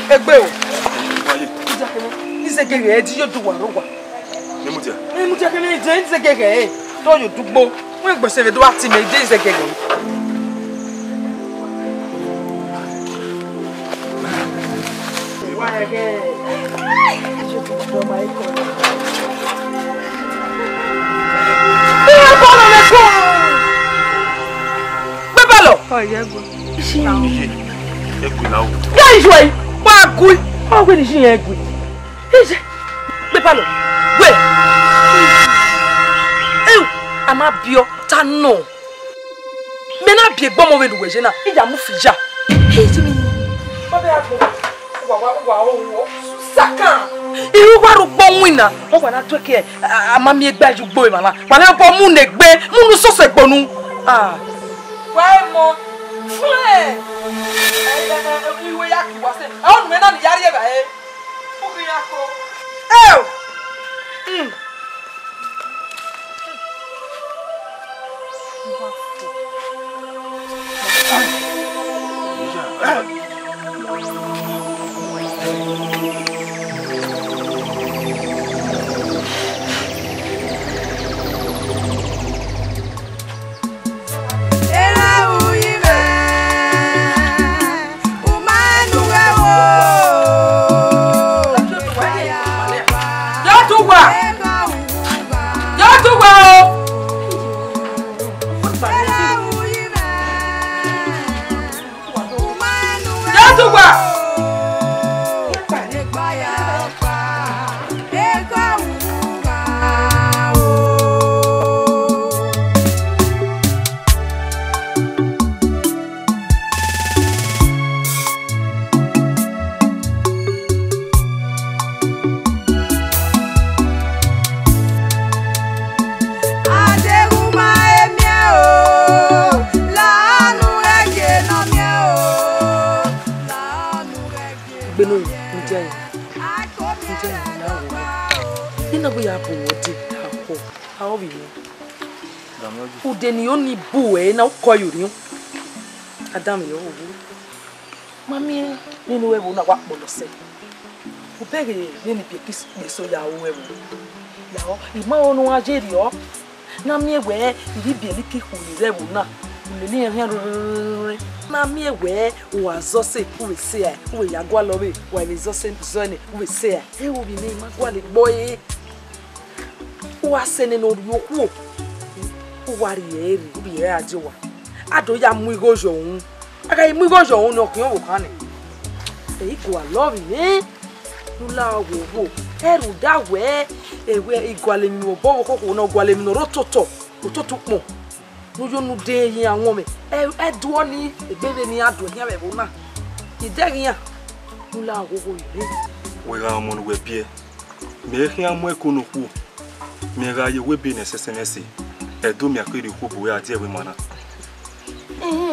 Egbe o. Ni se gege e ti yo du wa ro wa. Ni mutia. Ni mutia ke ni je ni se gege e. To yo dugbo. Wọ́n gbèsè rẹ̀ tó wá ti me je se gege. Wa gege. Je tu do mai ko. Oh, yeah, go. Guys, wait. What good? How good is she? Good. Is it? Bepalo. Wait. Eh, I'm a bio. Tano. Mena bie bomo we do we na. Ija mu fija. Hey, Jimmy. Obe ako. Wa. Saka. Iru wa ro gbon wina. O wa na to ke amami egba ju gbo e mala. Wa na po mu ne gbe. Mu nu so se gbonu. Ah. Why mo? Fle! We yaki wase. I want me na ni yari eba eh. Fuku yako. Ew. Udeni oni buwe na ukoyuri Adam yo owu mami nini webu na wakpolo se upege nini pekis meso ya webu yawo ima onu ajeri o na mi ewe iri bieliki kuni rebu na uleni ehia na mi ewe wa zose uwe se ya uwe yagwa lobe wa zose zone uwe se ya ewo bi ni magwa le boy wa sene no yoku wari eri ubi e ajiwa ado ya mu igojo ohun aka mu igojo ohun ni okun wo kan ni e ko love me nula wo eru dawe ewe igwale mi obo koko na gwale mi no rototo ototo pon nujo nu de yin awon me e duo ni egbere ni ado yin abebo na iderin nula wo ile we ga mo nu we bie me hin amu ekunu ku me ga ye we be necessary edo mi akiri ku bo ya die we mana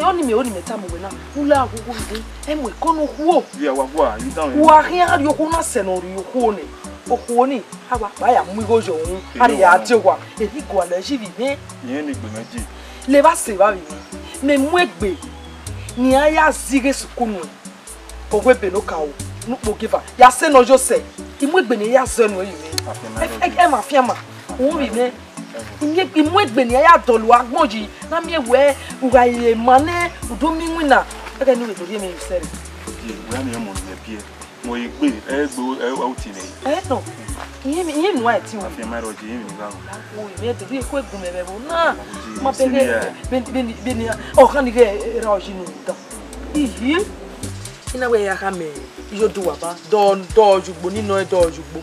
oni me tamu we na ula agugu ndi emwe kono huo ya wagwa you down wa ria yo ku na se no ri ku ni oku ni awa pa ya mu igojo ohun ari ya ti wa ebi go ala jiri ni yen ni gbe meji le ba se ba bi me mu egbe ni aya zige sukunu ko we be no ka o nu po giver ya se no jo se imu egbe ni ya zenu yi mi e ma fiama o bi me imu egbe ni ya dolu agboji na mi ewe uga ile mane udomi wina ega ni we tori mi sere we na mo ni bie mo igbe egbe outi ni no iye nu wa ti o fi ma roji yin ni ga o me tori ko egun me bebo na ma pege beni o kan ni ge roji nu da ihi ina we ya ka me yo do wa ba do jugbo ni no do jugbo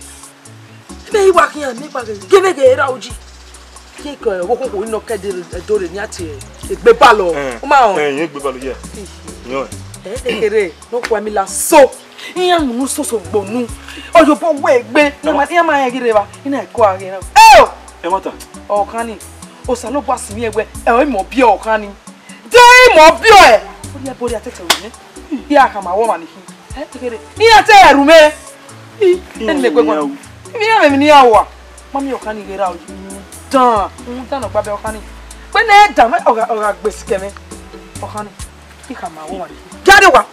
be iwa kiyan mi pa ge ge roji kiko wo ko no kede dore ni ati egbe balo o ma on yin egbe balo ye yo kere no kwa mi la so iyan mu so gbonu ojo bo we egbe no ma iyan ma yan gire ba ina ko are na e mota o kan ni o sa lo bo asimi egbe e mo bi o kan ni de mo bi o e o ye bori atete wo ni iya ka ma wo ma ni kere iya te eru me en le gbe gbo mi ya me ni awa mami o kan ni gera o dan un tan gba be o kan ni pe na dan oga gbesi keme o kan ni Jáde wá.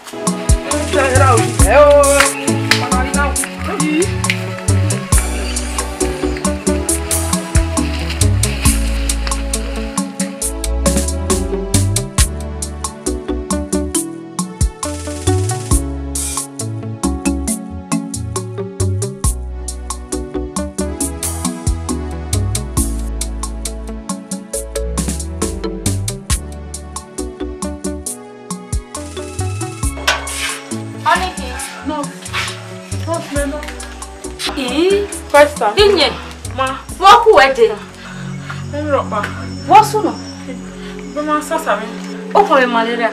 Pasta. Inye. Ma. Woku ede. Enropa. Wosu no. Be ma sasa me. O ko malaria.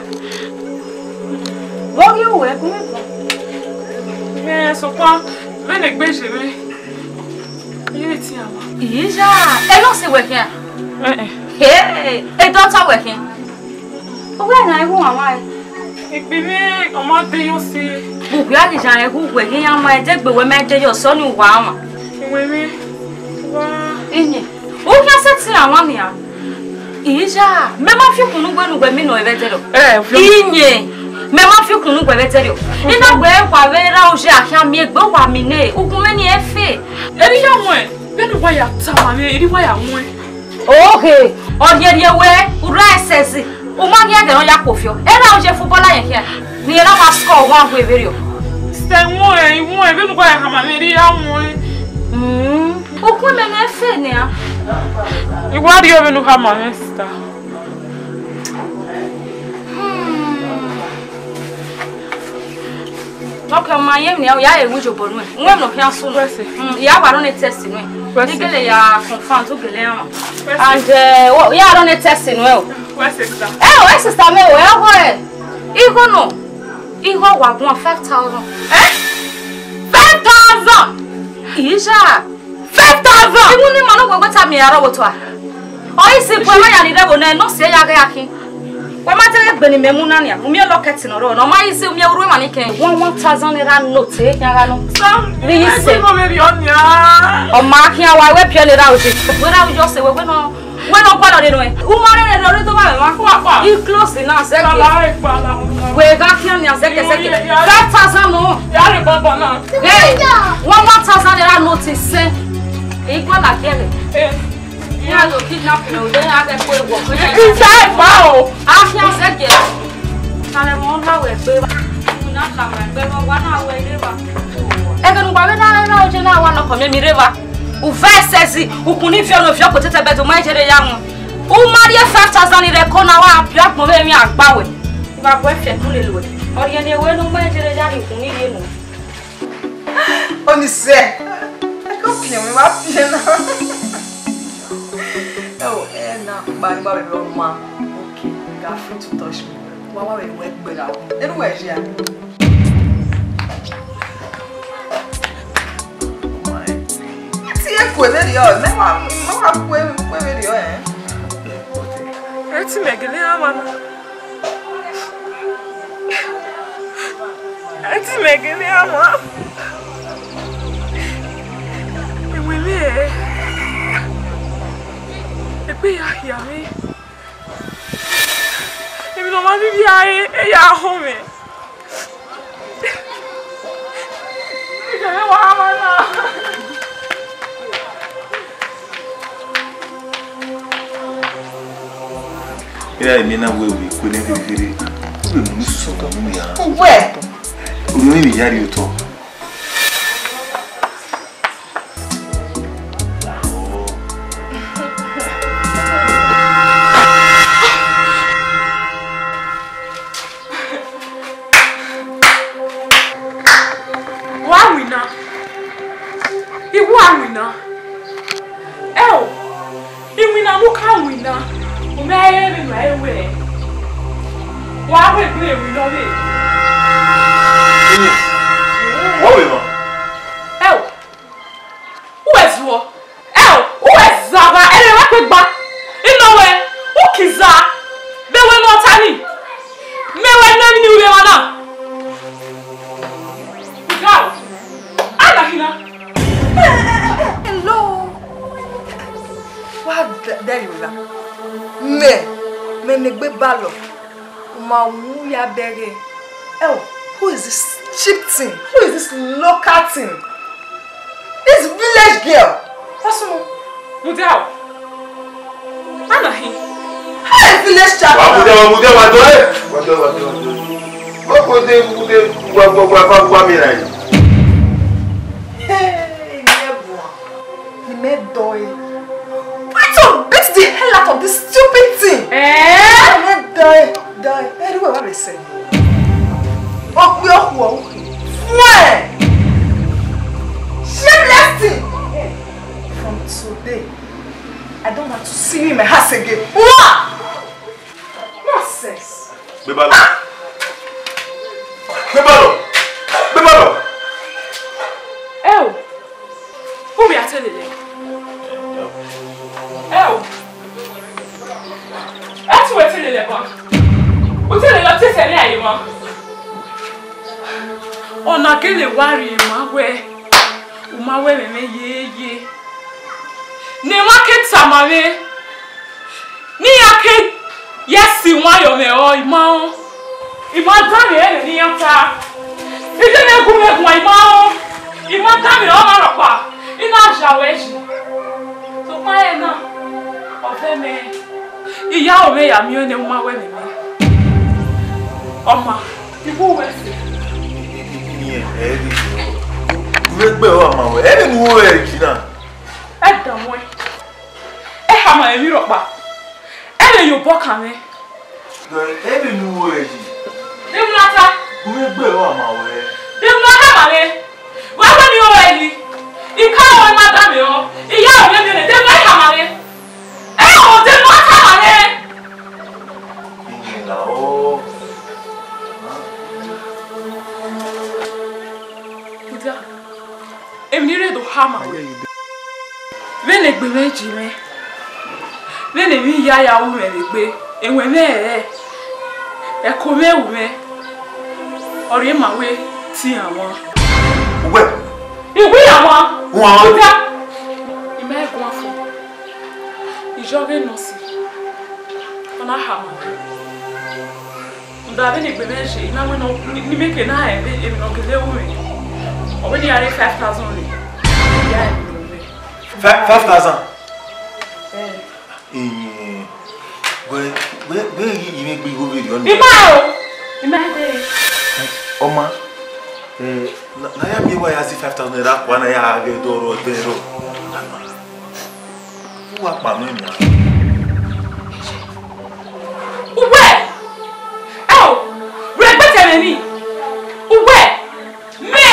Wogi uwe ku me ko. Me so kwa. Me ne gbe je me. Ye ti ama. Ija. E no se we kia. Hey. E don't talk we kia. O we na ihu ama. Igbe me omo de yo si. Bu ya di jan e ku we kia ama e de gbe we me de yo so ni wa ama. Iwe me. Wa. Inye. O kia se ti ama mi a. Ija. Me ma fi kunu gbe mi no e ve de lo. Inye. Me ma fi kunu gbe ve de lo. Ina gbe kwa ve ra o je ahia mi egbe wa mi ne. Ogun me ni e fe. Eri ya mo e. Be no wa ya ta ma me, eri wa ya mo e. Okay. Odie we ura esesi. O ma ni ade no ya kofio. E na o je footballer yen here. Ni e na ma score one go everio. Se mo e, be no wa ya ha ma me, eri ya mo e. O ku me na fe ni a. Iwa ri o be no ha ma me sister. Okay, my yem now ya e wujo bonu e. Nwe no pia so no. Ya wa no test no e. Digele ya confirm to gele am. And ya no test no e. Where sister? Where sister me we go e. Igo no. Igo wa gun 5,000. 5,000. Ija. 5,000. Imu ni mano gbe ta mi ara woto a. O isi po ma ya ni rebo na no se ya ga yakin. Wa ma tere gbe ni memu na ni a. Umi locket no ro. No ma isi umi uru ma ni ken. 1,000 naira note e ya ga no. Ni ise. Ko me ri onya. O ma ki awa we pio le ra oje. We ra ojo se we no pa no e. U ma re le to ba ma. I close na se ke. We ga ki ni se ke 5,000 no. Ya re bobo na. Hey, 1,000 naira note se. E kwa la kele. Ya lo kidnap no de ya ke ko e wo. Inside bao. Afia se ke. Kale mo na we pe. Na la ma pe wa na we re ba. E ke nu ba na oje na wa no ko me mi re ba. U verses ukuni fio no fio ko tete beto ma jere ya mu. U marie 5,000 ni re ko na wa apia mo be mi agbawe. Ba ko fie ku le lo. Ori ene we no ma jere ya ni kuni ri nu. Oni se. E ko pia me ba pia na. Oh, na ba ni ba be lo ma. Okay, got free to touch me. Wa we gbe ra. Enu we je a. Yo, me wa kwe video eh. Eti megele ama. Eti megele ama. Ewe me. Epe ya mi. Ebi no ma bibi aye e ya ho me. Megele wa ama na. Yeah, I mean, I will be quitting the video. We will miss so come here. Where? We will be here, you talk. Why we now? He why we now? Oh, we now look how we now. Maybe my way. Why would we know it? What we want? Oh, who is what? Oh, who is Zaba? Anyway, quick back. You know where? Who is that? They were not tiny. They were not new. They were not. Go. Anna. Hello. What? There you are. Me negbe balo. Oh, who is this cheap thing? Who is this local thing? This village girl. What's wrong? Mudel. Anahi. Hey, village chap. Hey, why don't beat the hell out of this stupid thing? Die. Anyway, what they say? Shameless thing. From today, I don't want to see you in my house again. Nonsense. Bebalo. Who we are telling you? That's what telling you about. Who tell you not to tell you, ma? On a gele worry, my way, ye. Ne market samare. Ni ake yes, you want your me or imao. Imagine any after. It's a good my mouth. Imagine all my rock. In our shawation. So, my now, of them, you may have you in my way. Oma, people will say. You book on me. Every new way. They will not my way. They will not have a why when you already? You can't want Madame. You are a minute. They will not have a oh, they will not have a if needed to hammer. When they be Jimmy. When they mean Yaya woman, and when they come away or in my way, see, I want. Well, you will want you may have one for you jogging no see. On a hammer. That any benevolence, now we know you make an eye and not get away. Or when you are 5,000 only. 5,000. Where you make me go with you? Oma, I am here. Why has 5,000 rap when I have a door or zero? What my name? Where? Oh, red better me. Where? Me.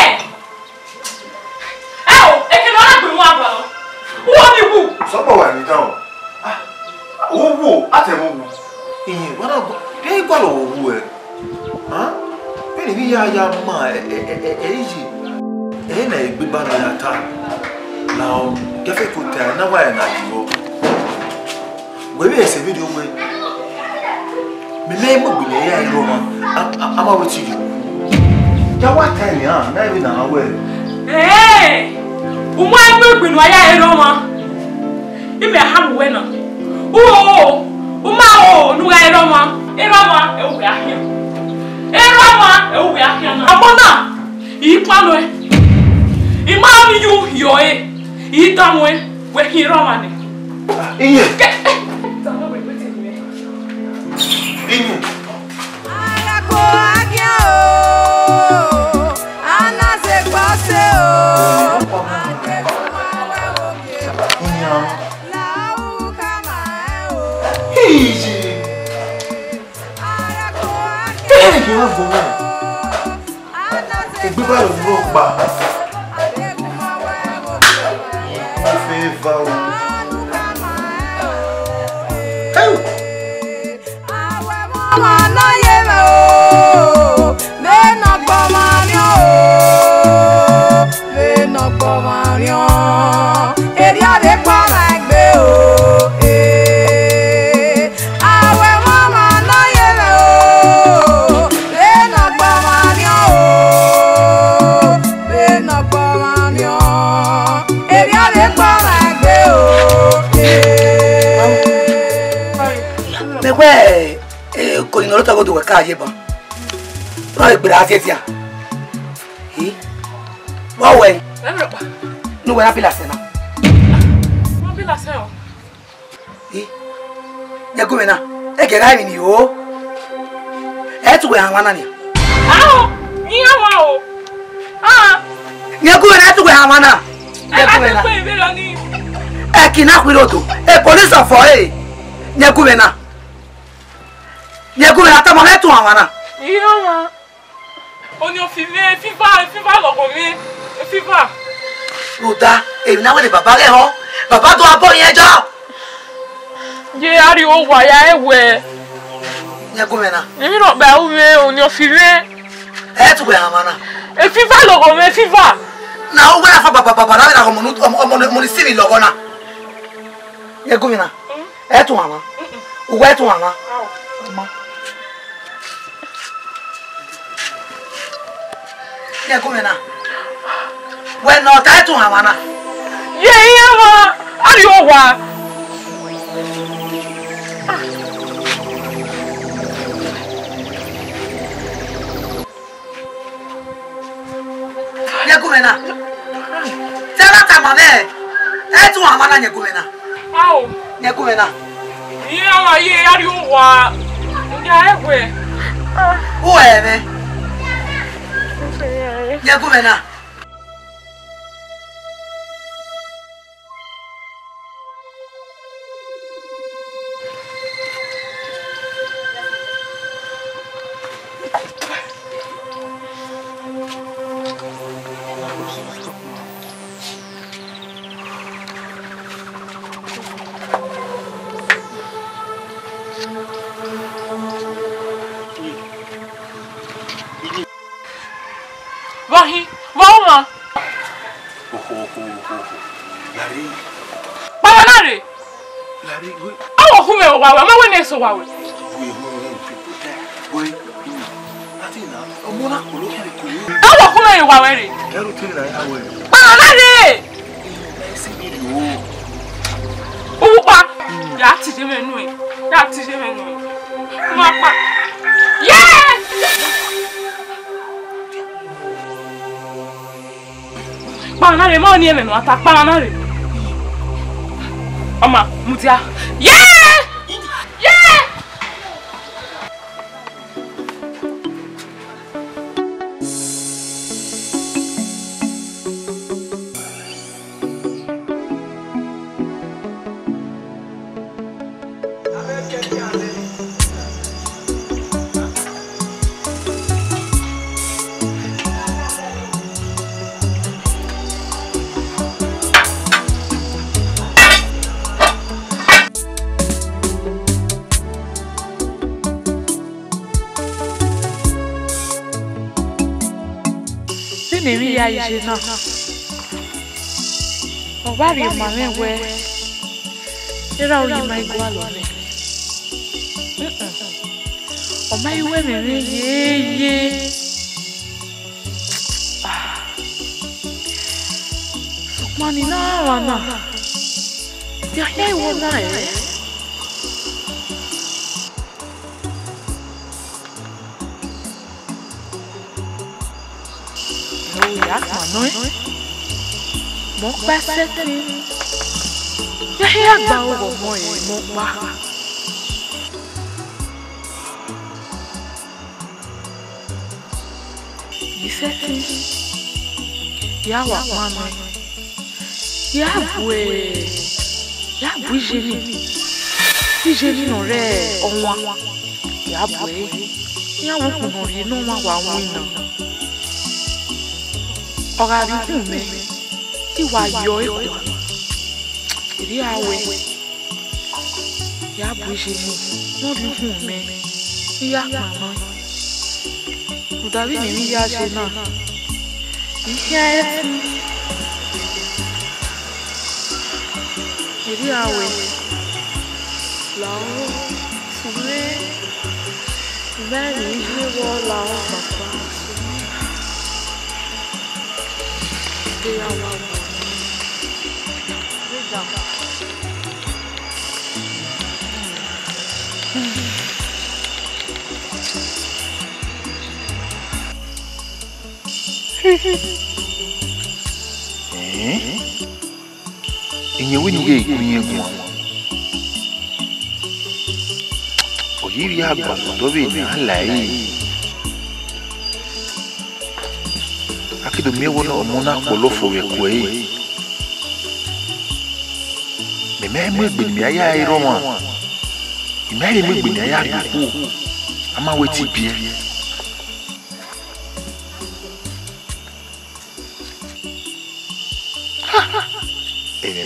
Oh, I cannot be one. Who are you? Someone down. Who? At a moment. What about they go over? Huh? When we are young, my age, and a big banana now, get a good time. Now, why not you? Where is a video with me? Name will be a Roman. I'm with you. What time? Yeah, never now. Hey, who might look when I am Roma? You may have winner. Oh, no, I Roma, we are here. Roma, we are here. Amona, you plan Imagine you, your you done when he Romani. ko ni lota go do ka ye ba no e gbera atia wa we no we na pila se na mo pila se o ya go na e ke ga ni o e tu we han wana ni ni awa o ya go na tu we han wana ya go na pe be lo ni e kina kwiroto e police of e ya go na ta mo le tu han wana iya ma oni o fi me fifa logo mi fifa Ruda, èmi na we de baba re ho. Baba to abo yen jo. Ye ari o wa ya ewe. Nya go me na. Emi no gba o me oni o fi me. E tu gbe amana. E fifa logo me fifa. Na o we fa baba na go mo ni simi logo na. Nya go me na. E tu ama. O we tu ama. Ama. Nya go me na. When no title amana. Ye ma ari o wa. Nyegumena. Tera tamame. Etu amana nyegumena. Ao. Nyegumena. Ye ma ye ari o wa. Ya ewe. O eme. Nyegumena. Vahi, vamos. Larry. Palanare. Larry, we. Awo hume wa wa, ma we ne so wa we. We. Atina, omona kolo kere kolo. Awo hume wa we re. Kero tini na awe. Palanare. Esi video. Owo pa. Ya ti je menu e. Ya ti je menu e. Ma pa. Yeah! Palanare mo ni emenu ata palanare. Oma, mutia. Yeah! Yeah! Nemi ya ije na. Obari ma mewe. Era o yima igwa lo me. O ma iwe me ye. Mani na wana. Ya iwo na e. Ya mano mo pa seti ya gba owo mo e mo pa yi seti ya wa mano ya bu jeni no re onwa ya bu ya wo kuno ri no wa wa wina Ora bi me iwa yo ekwa iri awe ya bu jeni no bi me ya mama o David mi ya se na ihe eti iri awe lao sume bani je wo lao papa ya wa Inye wini ye kunye gwa. Oyiri agba dobe ni alai. Akido mewo na omona kolofo we kwe. Me megbe mi aya iroma. Imere megbe ni aya duku. Ama weti bie.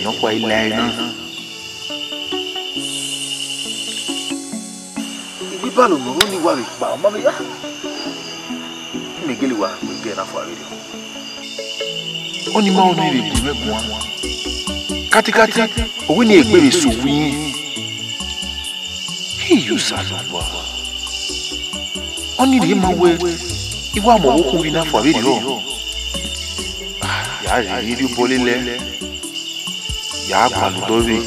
No kwa ilai na. Ibi balo no ni wa pa ma me ya. Megeli wa me na fa video. Oni ma oni re bi megun. Katikati owo ni egbere so wi. He you salwa. Oni re ma we iwa mo wo kun bi na fa video. Ya ri bolile. Ya kwaludobe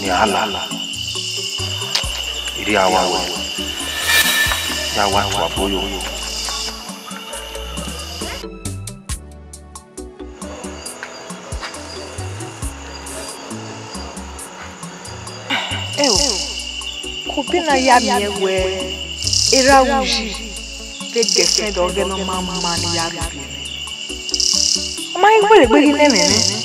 ni ala iri awawe ya watu aboyo kupina ya miewe era uji de girlfriend organo mama ni ya bi ma igbe gbe gi nene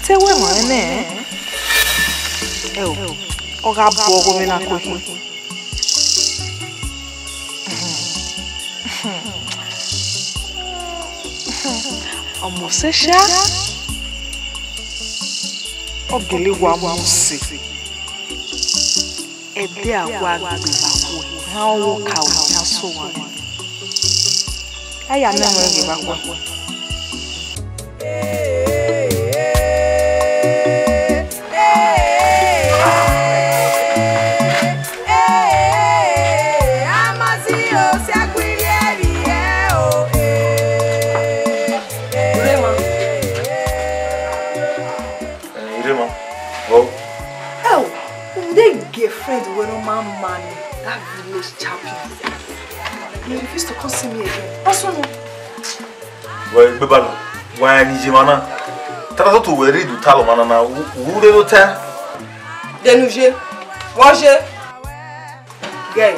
Sewe mane oga bogo na kohi Omosesha ogele wa musi ede agwa gbe bawo ha wo ka wo ya so wa aya na mo gbe bawo friend when no man that village champion. He refused to come see me again. That's one. Well, Bebalo, why ni jimana? Tara to we read talo mana na wu de no ta. Denuje. Waje. Guy,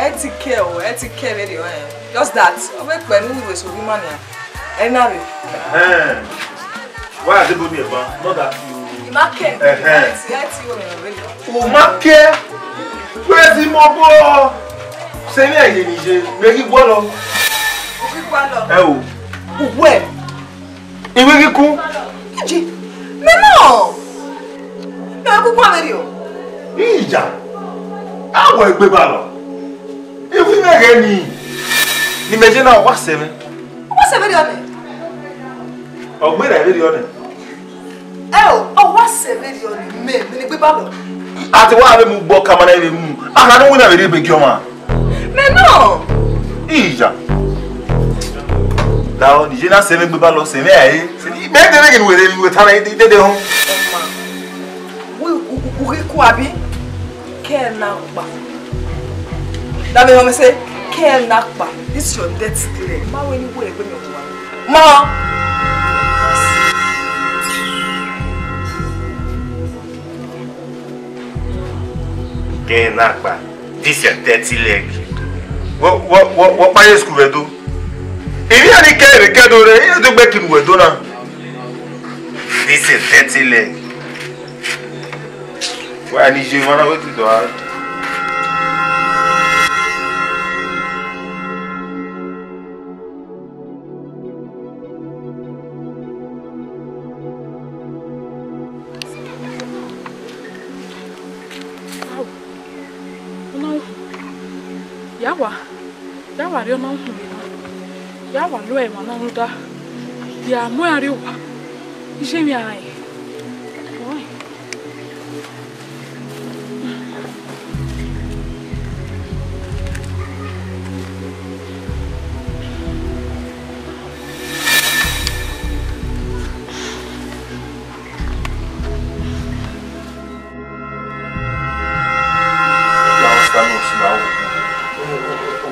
etike video just that. O make pẹ̀lú we so woman ya. Enare. Why they go me ba? Not that you Market. O market. Where's the mobo? Say me aye ni je. Megi gbo lo. Where? Iwe kiku. Ji. Me no. Na ku kwa merio. Ija. Awo egbe ba lo. Iwe mege ni. Ni meje na wa se me. Wa se merio me. Ogbe ra merio ne. What's 7 million? Me, gbe balo. Ati wa be mu gbo kamana be mu. Aha no wona be be kioma. Me no. Ija. Dawo ni jena 7 gbe balo se me aye. Se ni me de begin we tana de ho. We ku abi. Ke na gba. Da me ho me say ke na gba. This is your death today. Ma we ni we gbe mi o. Ma Nakba, this your dirty leg. What my school will do? If you any care, you do back in Wedona. This is dirty leg. Why need you want to do that? Yawa rio na hu yawa lo e mana ruda ya mo ari wa ise mi ai oi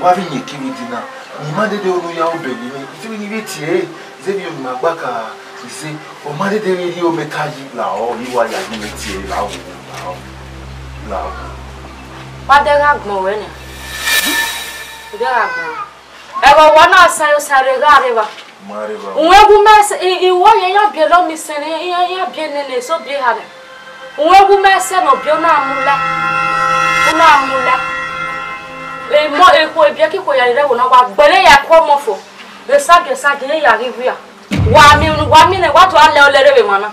wa vi nyeki dina ni ma de onu ya odo ni ti ni bi tie ze bi ma gba ka ise o ma de ri o metaji la o yi wa ya ni tie la o pa de ga gbon we ni de ga gbon e wo wona sare ga reba unwegu mese iwo ye ya bie lo mi sene ya bie nene so bie ha de unwegu mese no bie na amula mo ko bie ki ko ya re wo na wa gbele ya ko mo fo be sa ge ya rivu ya wa mi ne wa to ale olere be mana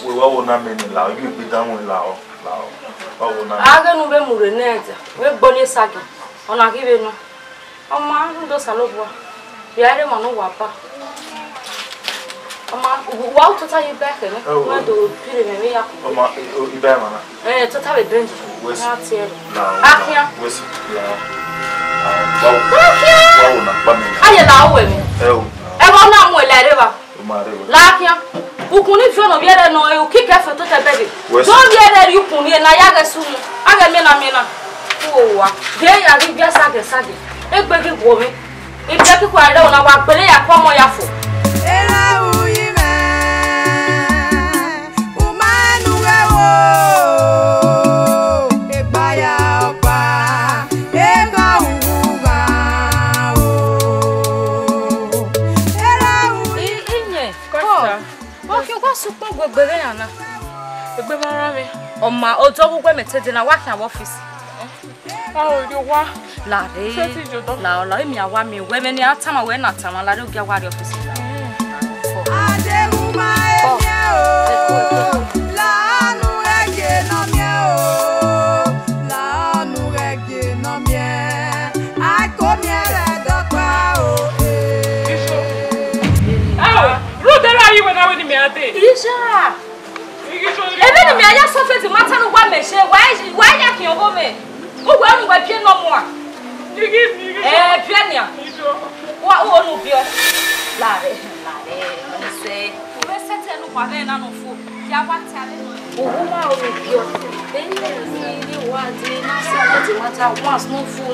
we wa wo na me ni la you be down la o wa wo na aga nu be mu re neta we gboni sa ge ona ki be no oma ndo salobo yare mo no wa pa oma wa to ta you back no wa do pire me ya ko oma ibe mana to ta be drink na tie akia wesi wa na pa me aye la o mi e wo na mo le re ba la akia ukun ni fio no bi ere no e o kike fe to te bebe don bi ere ri ukun ni na ya ga su mu aga me na o wa de ya ri bi sage e gbe ki wo mi e bi ki ko ere o na wa gbele ya ko mo ya fo Era uyime umanu ewo ebaya opa ega uga o era inye ko ki ko su po gbegbere yana Egbe mara mi. Oma ojo gugwe metede na wa kan office Wa. la emi awa mi we me ni atama we na atama la re ogia wa re office adehuma emie o lanu ege no mie o lanu ege no mie ako mie re dokwa o Ruth, where are you when I went in me ate? Isha ebe ni mi aya so fe ti mata no wa me se why ya kin obo me o gwa nu gwa pie no mo a pie ni a wa o nu pie la re se we sete no kwa be na no fu ya wa ti ale no o wo ma o nu pie be ni wa de na se ti mata once no fu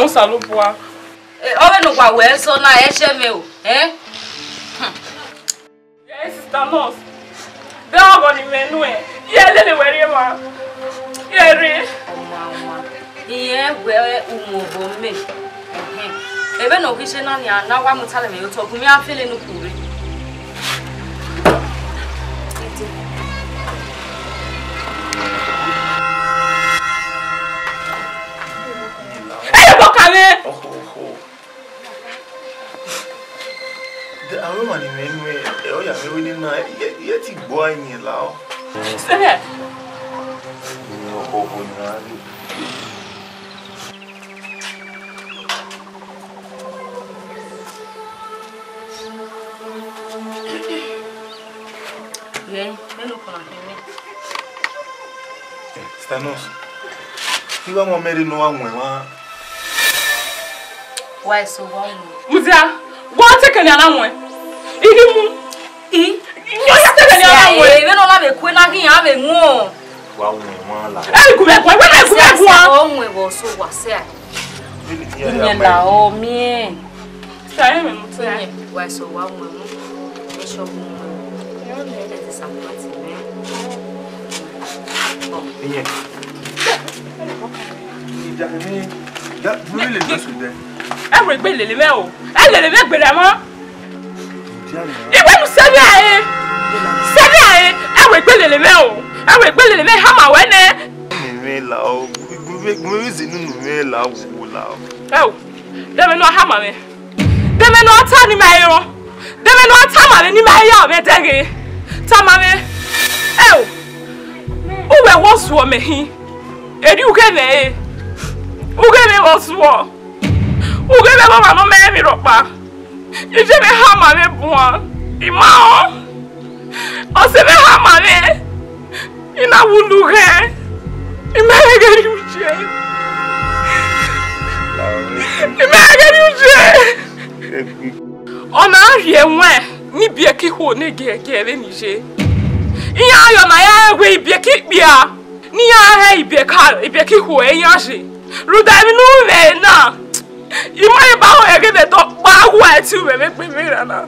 Salubua. Owe no gwa we so na e she me o Yes, sister nurse. Be ogo ni menu e. Ye lele were ma. Ye re. Mama. Iye we umobo me. Ebe no kishe na ni ana wa mutale me yo to gumi afele no kure. The aroma ni menwe o ya me wini na ye ti gbo ayin la o. Sebe. Ni o ko nya ni. Ye, menu kona heme. Stanos. Iwa mo mere no anwe wa. Why so wrong? Muzia, what take any anwe? Ihimu. Yo ya take any anwe. We no na be kwe na gi ya be mu. Wa anwe wa la. Ku be kwa, we na ku be kwa. Onwe bo so wa se. Nye la o mi. Sai me mutse. Why so wa onwe mu. E so mu. Yo le de disappoint me. Inye. Ni ja ni. Da, vous voulez les deux souder. e we gbe lele me o e lele me gbere mo iwe nu se bi aye e we gbe lele me o e we gbe lele me ha ma we ne me la o me zinu me la wo la o de me no ha ma me de me no ata ni me yo de me no ata ma ni me ya me dege ta ma me uwe wo so me hi eri uke me wo so uge me mama no me mi ropa ije me ha ma me bua ima o se me ha ma me ina wuluge imegeri uje ona hie nwe ni bie ki ho ne gege le ni je iya ayo na ya egwe ibie ki bia ni ya ha ibie ki ho e ya je ruda mi nu ve na ima e ba ho ege de to pa ho ati we me pe mi ra na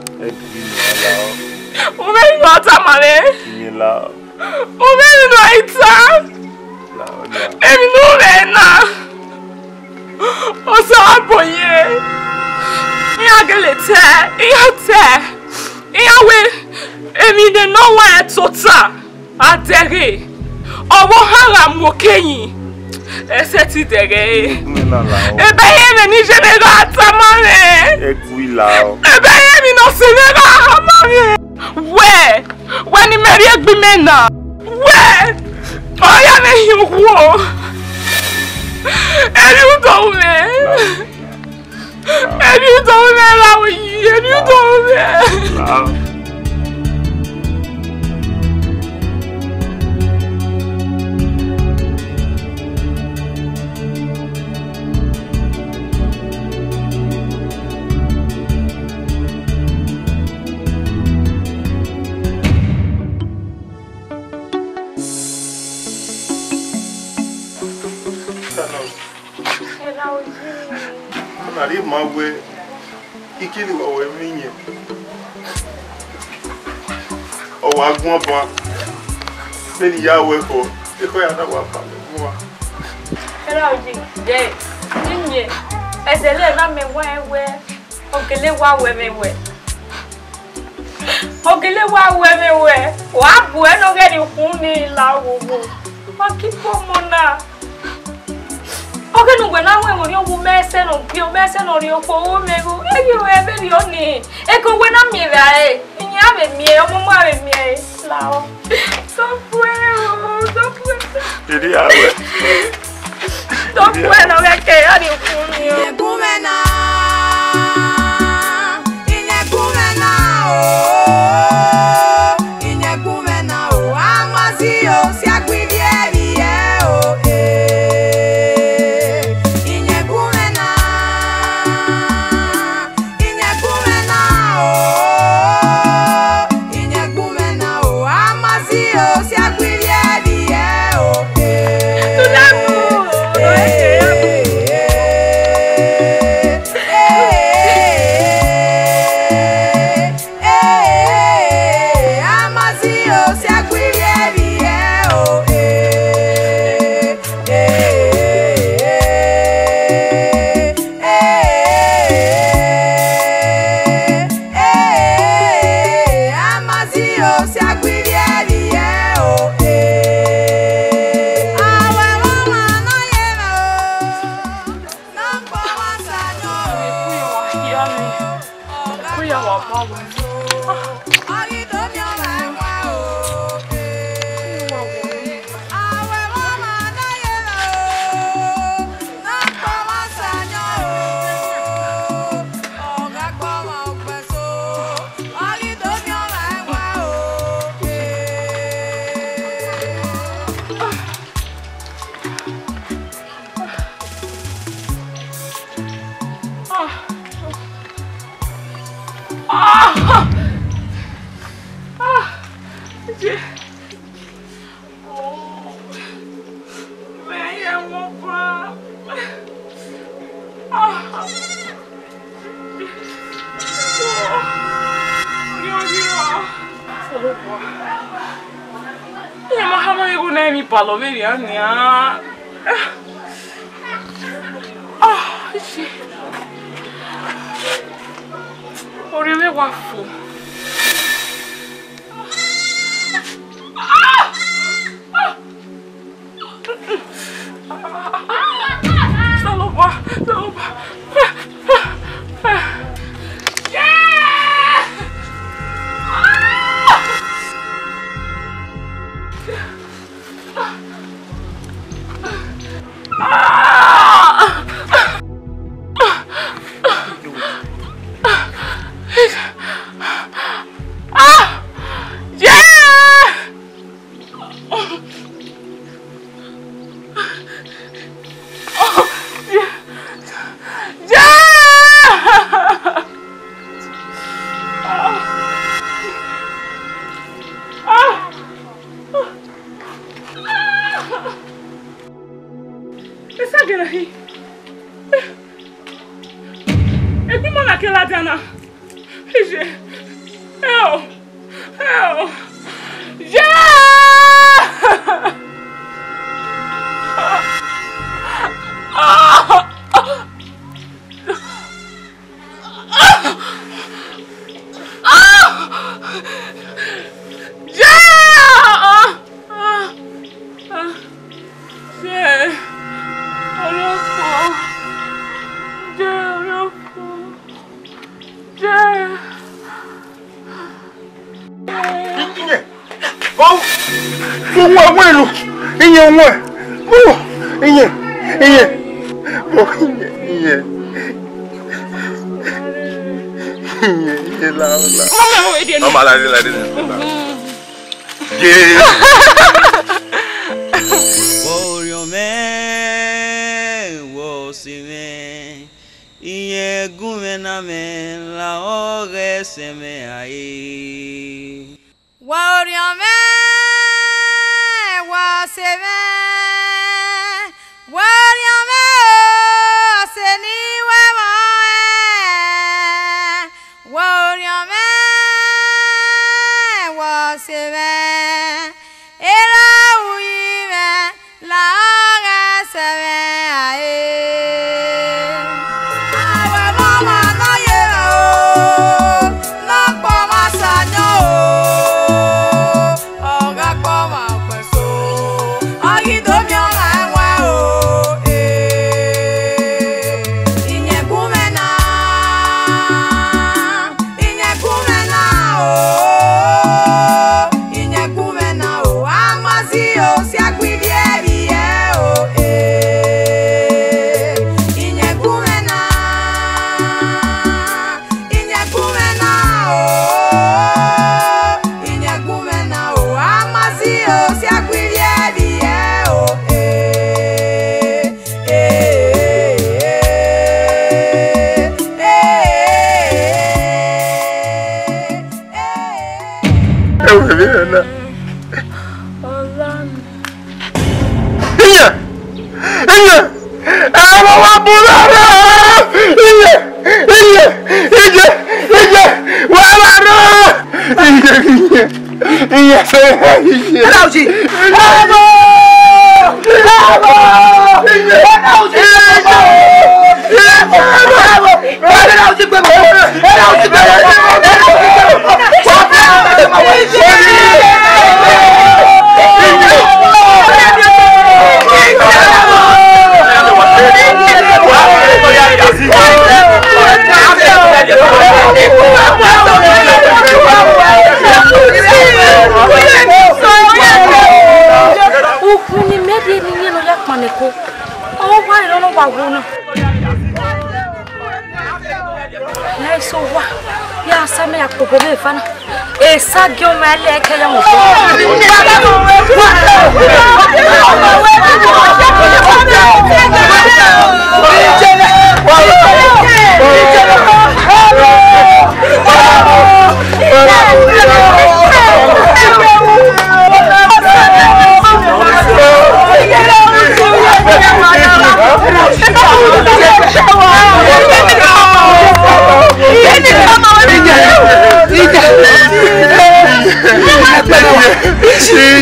o me no ta ma le ni la o me no ita la emi nu ve na o so aboye iya gele te iya we emi de no wa tota adere owo hara mo keyin ese ti dere ebe ye me ni je me ga tamare ebe ye mi no se me ga hamare we ni meri egbi me na we oya me hiwo eri udo me la we eri udo me Nari mawe ikili wa we minye o wa gun ba beni ya we ko e ko ya na wa pa le wa era oji je ninye ezele na me we ogele wa we me we ogele wa we wa bu e no ge ni kun ni la wo wa ki po mo na oge nu gwe na we mo ri owu mese no ri opo o mego eyi o ebe ri oni e ko we na mi ra e yin ave mi e omo mo ave mi e la o so fue iri awe so fue no ve ke ari fun mi o Inye kumena o amazi o si agbidieri e o Palo veriania. Oriwe wafu. Saloba.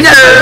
Ella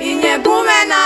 Inyegumena